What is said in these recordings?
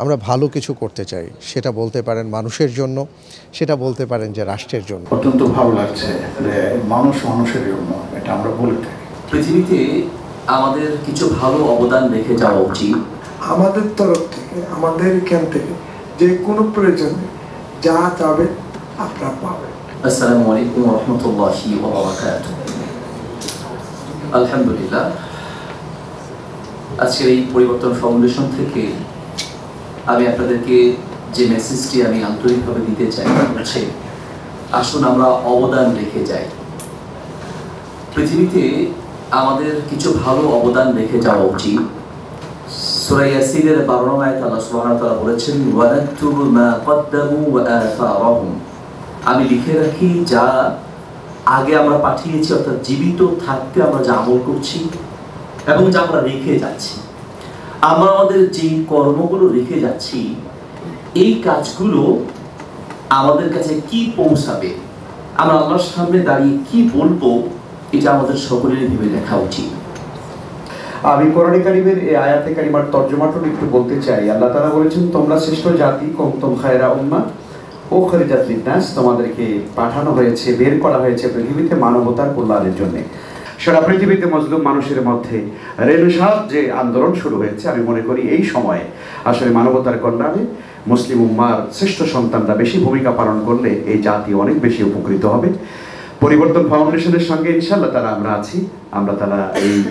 আমরা ভালো কিছু করতে চাই, সেটা বলতে পারেন মানুষের জন্য, সেটা বলতে পারেন যে রাষ্ট্রের জন্য। অত্যন্ত ভালো লাগছে যে মানুষ মানুষের জন্য, এটা আমরা বলে থাকি। পৃথিবীতে আমাদের কিছু ভালো অবদান রেখে যাওয়া উচিত। আমাদের তরফ থেকে, আমাদের এখান থেকে যে কোনো প্রয়োজনে যা চাবে আপনারা পাবেন। আসসালামু আলাইকুম ওয়া রাহমাতুল্লাহি ওয়া বারাকাতুহু। আলহামদুলিল্লাহ, আজকের এই পরিবর্তন ফাউন্ডেশন থেকে আমি আপনাদেরকে যে মেসেজটি আমি আন্তরিকভাবে দিতে চাই তা হচ্ছে, আসুন আমরা অবদান রেখে যাই। পৃথিবীতে আমাদের কিছু ভালো অবদান রেখে যাওয়া উচিত। সূরা ইয়াসিনের 12 নম্বর আয়াতে আল্লাহ সুবহানাহু ওয়া তাআলা বলেছেন, ওয়া নাকতুবু মা কদ্দামু ওয়া আসারাহুম। আমি লিখে রাখি যা আগে আমরা পাঠিয়েছি, অর্থাৎ জীবিত থাকতে আমরা যা আমল করছি এবং যা আমরা রেখে যাচ্ছি। আমরা আমাদের যে কর্মগুলো রেখে যাচ্ছি, এই কাজগুলো আমাদের কাছে কি পৌঁছাবে, আমরা আল্লাহর সামনে দাঁড়িয়ে কি বলবো, এটা আমাদের সকলেরই ভেবে দেখা উচিত। আমি কোরআন কারীমের এই আয়াতে কারিমার তর্জমাটা একটু বলতে চাই। আল্লাহ তাআলা বলেছেন, তোমরা শ্রেষ্ঠ জাতি, কুনতুম খায়রা উম্মাহ উখরিজাত লিন-নাস, তোমাদেরকে পাঠানো হয়েছে, বের করা হয়েছে পৃথিবীতে মানবতার কল্যাণের জন্য। সারা পৃথিবীতে মজলুম মানুষের মধ্যে রেনেসাঁস যে আন্দোলন শুরু হয়েছে, আমি মনে করি এই সময়ে আসলে মানবতার কল্যাণে মুসলিম উম্মার শ্রেষ্ঠ সন্তানরা বেশি ভূমিকা পালন করলে এই জাতি অনেক বেশি উপকৃত হবে। পরিবর্তন ফাউন্ডেশনের সঙ্গে ইনশাআল্লাহ তারা আমরা আছি, আমরা তারা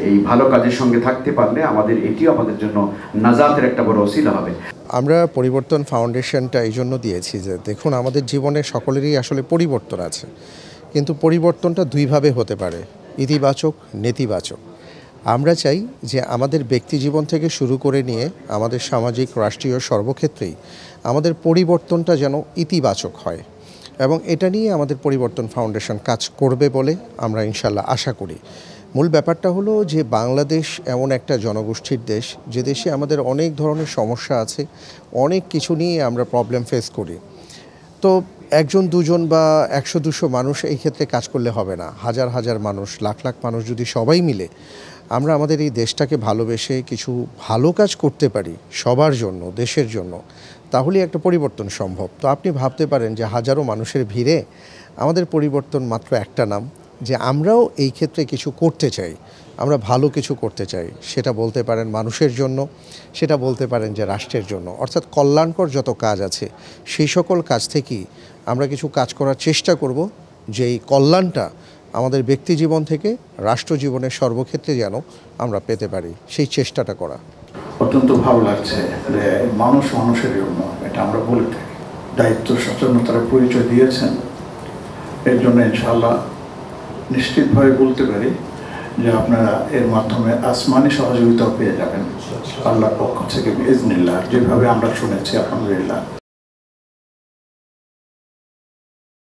এই ভালো কাজের সঙ্গে থাকতে পারলে এটিও আমাদের জন্য নাজাতের একটা বড় ওসিলা হবে। আমরা পরিবর্তন ফাউন্ডেশনটা এই জন্য দিয়েছি যে দেখুন, আমাদের জীবনে সকলেরই আসলে পরিবর্তন আছে, কিন্তু পরিবর্তনটা দুইভাবে হতে পারে, ইতিবাচক, নেতিবাচক। আমরা চাই যে আমাদের ব্যক্তি জীবন থেকে শুরু করে নিয়ে আমাদের সামাজিক, রাষ্ট্রীয় সর্বক্ষেত্রেই আমাদের পরিবর্তনটা যেন ইতিবাচক হয়, এবং এটা নিয়ে আমাদের পরিবর্তন ফাউন্ডেশন কাজ করবে বলে আমরা ইনশাল্লাহ আশা করি। মূল ব্যাপারটা হলো যে বাংলাদেশ এমন একটা জনগোষ্ঠীর দেশ, যে দেশে আমাদের অনেক ধরনের সমস্যা আছে, অনেক কিছু নিয়ে আমরা প্রবলেম ফেস করি। তো একজন দুজন বা 100-200 মানুষ এই ক্ষেত্রে কাজ করলে হবে না, হাজার হাজার মানুষ, লাখ লাখ মানুষ যদি সবাই মিলে আমরা আমাদের এই দেশটাকে ভালোবেসে কিছু ভালো কাজ করতে পারি সবার জন্য, দেশের জন্য, তাহলে একটা পরিবর্তন সম্ভব। তো আপনি ভাবতে পারেন যে হাজারো মানুষের ভিড়ে আমাদের পরিবর্তন মাত্র একটা নাম, যে আমরাও এই ক্ষেত্রে কিছু করতে চাই, আমরা ভালো কিছু করতে চাই, সেটা বলতে পারেন মানুষের জন্য, সেটা বলতে পারেন যে রাষ্ট্রের জন্য। অর্থাৎ কল্যাণকর যত কাজ আছে সেই সকল কাজ থেকেই আমরা কিছু কাজ করার চেষ্টা করব, যে এই কল্যাণটা আমাদের ব্যক্তি জীবন থেকে রাষ্ট্র জীবনের সর্বক্ষেত্রে যেন আমরা পেতে পারি, সেই চেষ্টাটা করা। অত্যন্ত ভালো লাগছে যে মানুষ মানুষের জন্য, এটা আমরা বলে থাকি। দায়িত্ব সচেতনতার পরিচয় দিয়েছেন, এর জন্য ইনশাআল্লাহ নিশ্চিতভাবে বলতে পারি যে আপনারা এর মাধ্যমে আসমানি সহযোগিতাও পেয়ে যাবেন আল্লাহর পক্ষ থেকে বিইজনিল্লাহ, যেভাবে আমরা শুনেছি। আলহামদুলিল্লাহ।